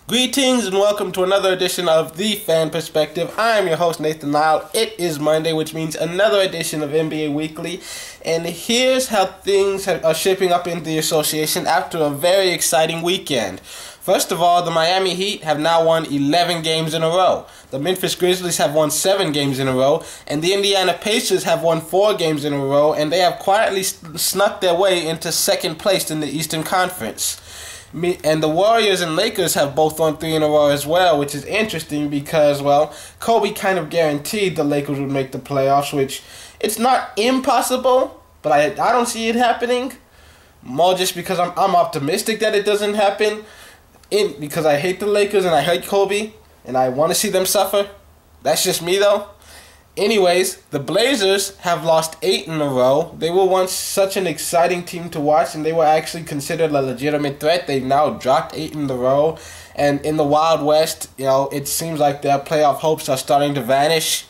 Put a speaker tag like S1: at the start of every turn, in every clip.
S1: Greetings and welcome to another edition of The Fan Perspective. I am your host, Nathan Lyle. It is Monday, which means another edition of NBA Weekly. And here's how things are shaping up in the association after a very exciting weekend. First of all, the Miami Heat have now won 11 games in a row. The Memphis Grizzlies have won 7 games in a row. And the Indiana Pacers have won 4 games in a row. And they have quietly snuck their way into second place in the Eastern Conference. And the Warriors and Lakers have both won 3 in a row as well, which is interesting because, well, Kobe kind of guaranteed the Lakers would make the playoffs, which it's not impossible, but I don't see it happening. More just because I'm optimistic that it doesn't happen, because I hate the Lakers and I hate Kobe, and I want to see them suffer. That's just me, though. Anyways, the Blazers have lost 8 in a row. They were once such an exciting team to watch, and they were actually considered a legitimate threat. They've now dropped 8 in a row, and in the Wild West, it seems like their playoff hopes are starting to vanish.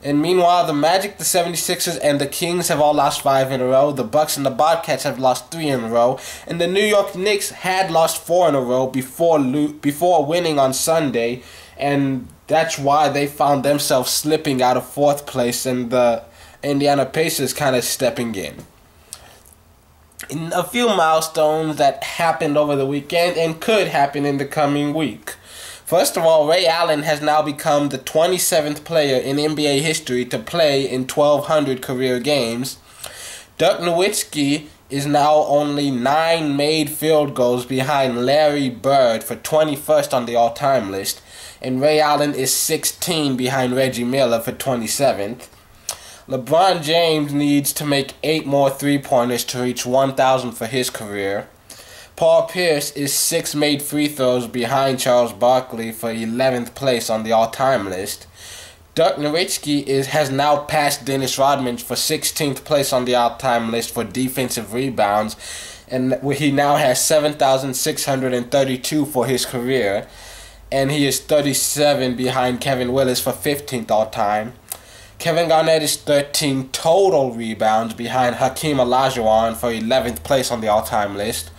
S1: And meanwhile, the Magic, the 76ers, and the Kings have all lost 5 in a row. The Bucks and the Bobcats have lost 3 in a row. And the New York Knicks had lost 4 in a row before winning on Sunday. And that's why they found themselves slipping out of 4th place and the Indiana Pacers kind of stepping in. A few milestones that happened over the weekend and could happen in the coming week. First of all, Ray Allen has now become the 27th player in NBA history to play in 1,200 career games. Dirk Nowitzki is now only 9 made field goals behind Larry Bird for 21st on the all-time list. And Ray Allen is 16 behind Reggie Miller for 27th. LeBron James needs to make 8 more three-pointers to reach 1,000 for his career. Paul Pierce is 6 made free throws behind Charles Barkley for 11th place on the all-time list. Dirk Nowitzki has now passed Denis Rodman for 16th place on the all-time list for defensive rebounds, and he now has 7,632 for his career. And he is 37 behind Kevin Willis for 15th all-time. Kevin Garnett is 13 total rebounds behind Hakeem Olajuwon for 11th place on the all-time list.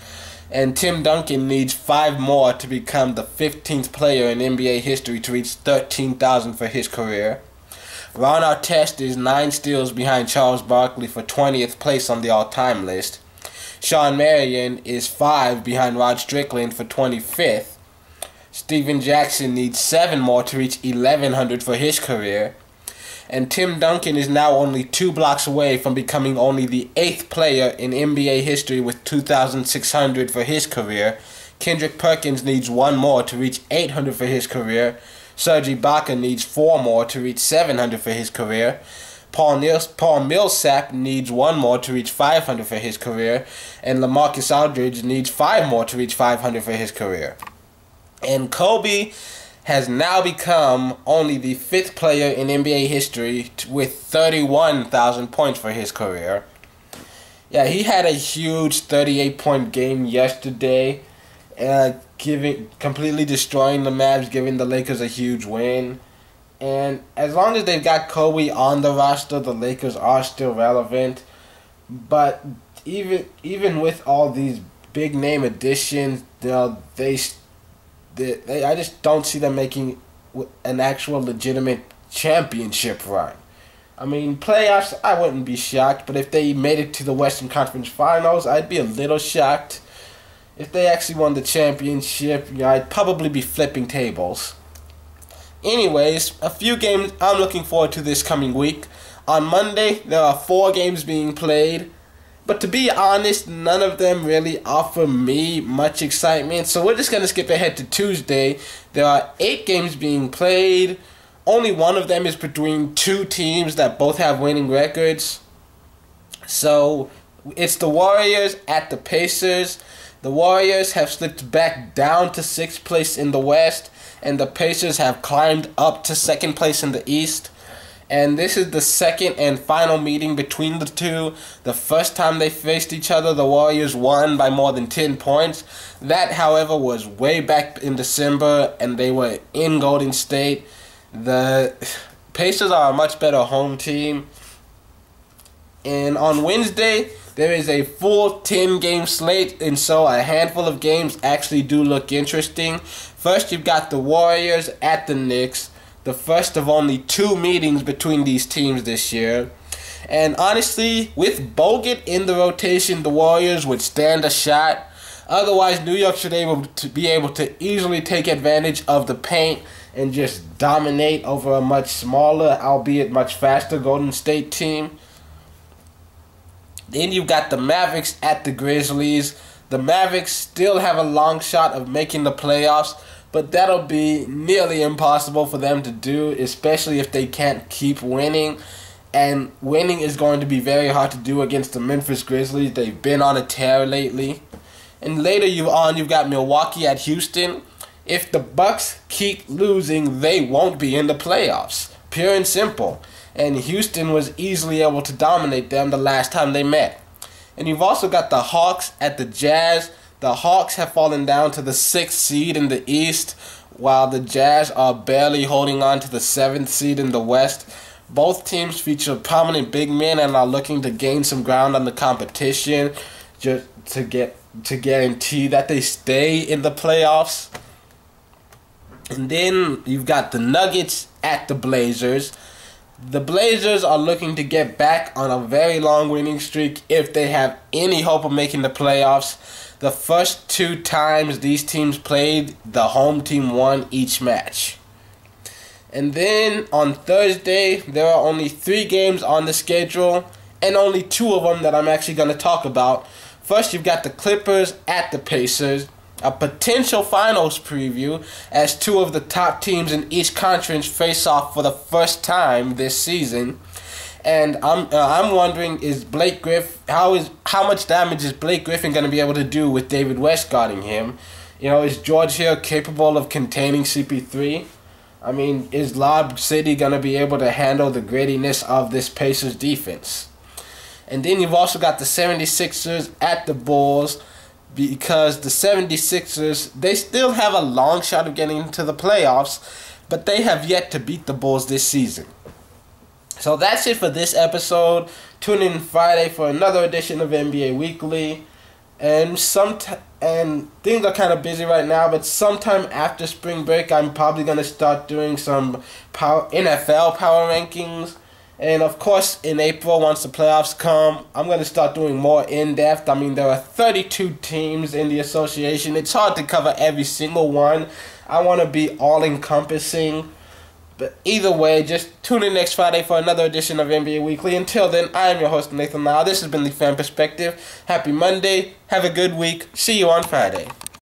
S1: And Tim Duncan needs 5 more to become the 15th player in NBA history to reach 13,000 for his career. Ron Artest is 9 steals behind Charles Barkley for 20th place on the all-time list. Sean Marion is 5 behind Rod Strickland for 25th. Steven Jackson needs 7 more to reach 1,100 for his career. And Tim Duncan is now only 2 blocks away from becoming only the 8th player in NBA history with 2,600 for his career. Kendrick Perkins needs 1 more to reach 800 for his career. Serge Ibaka needs 4 more to reach 700 for his career. Paul Millsap needs 1 more to reach 500 for his career. And LaMarcus Aldridge needs 5 more to reach 500 for his career. And Kobe has now become only the 5th player in NBA history with 31,000 points for his career. Yeah, he had a huge 38-point game yesterday, completely destroying the Mavs, giving the Lakers a huge win. And as long as they've got Kobe on the roster, the Lakers are still relevant. But even with all these big-name additions, I just don't see them making an actual legitimate championship run. I mean, playoffs, I wouldn't be shocked, but if they made it to the Western Conference Finals, I'd be a little shocked. If they actually won the championship, I'd probably be flipping tables. Anyways, a few games I'm looking forward to this coming week. On Monday, there are 4 games being played. But to be honest, none of them really offer me much excitement. So we're just going to skip ahead to Tuesday. There are 8 games being played. Only one of them is between 2 teams that both have winning records. So it's the Warriors at the Pacers. The Warriors have slipped back down to 6th place in the West. And the Pacers have climbed up to 2nd place in the East. And this is the second and final meeting between the two. The first time they faced each other, the Warriors won by more than 10 points. That, however, was way back in December, and they were in Golden State. The Pacers are a much better home team. And on Wednesday, There is a full 10-game slate, and so a handful of games actually do look interesting. First, you've got the Warriors at the Knicks, the first of only 2 meetings between these teams this year. And honestly, with Bogut in the rotation, the Warriors would stand a shot. Otherwise, New York should be able to easily take advantage of the paint and just dominate over a much smaller, albeit much faster, Golden State team. Then you've got the Mavericks at the Grizzlies. The Mavericks still have a long shot of making the playoffs, but that'll be nearly impossible for them to do, especially if they can't keep winning. And winning is going to be very hard to do against the Memphis Grizzlies. They've been on a tear lately. And later you've got Milwaukee at Houston. If the Bucks keep losing, they won't be in the playoffs. Pure and simple. And Houston was easily able to dominate them the last time they met. And you've also got the Hawks at the Jazz. The Hawks have fallen down to the 6th seed in the East, while the Jazz are barely holding on to the 7th seed in the West. Both teams feature prominent big men and are looking to gain some ground on the competition just to guarantee that they stay in the playoffs. And then you've got the Nuggets at the Blazers. The Blazers are looking to get back on a very long winning streak if they have any hope of making the playoffs. The first 2 times these teams played, the home team won each match. And then on Thursday, there are only 3 games on the schedule, and only 2 of them that I'm actually going to talk about. First, you've got the Clippers at the Pacers. A potential finals preview as 2 of the top teams in each conference face off for the first time this season. And I'm wondering, how much damage is Blake Griffin going to be able to do with David West guarding him? You know, is George Hill capable of containing CP3? I mean, is Lob City going to be able to handle the grittiness of this Pacers defense? And then you've also got the 76ers at the Bulls, because the 76ers, they still have a long shot of getting into the playoffs, but they have yet to beat the Bulls this season. So that's it for this episode. Tune in Friday for another edition of NBA Weekly. And things are kind of busy right now, but sometime after spring break, I'm probably going to start doing some NFL power rankings. And of course, in April, once the playoffs come, I'm going to start doing more in-depth. I mean, there are 32 teams in the association. It's hard to cover every single one. I want to be all-encompassing. But either way, just tune in next Friday for another edition of NBA Weekly. Until then, I am your host, Nathan Lau. This has been The Fan Perspective. Happy Monday. Have a good week. See you on Friday.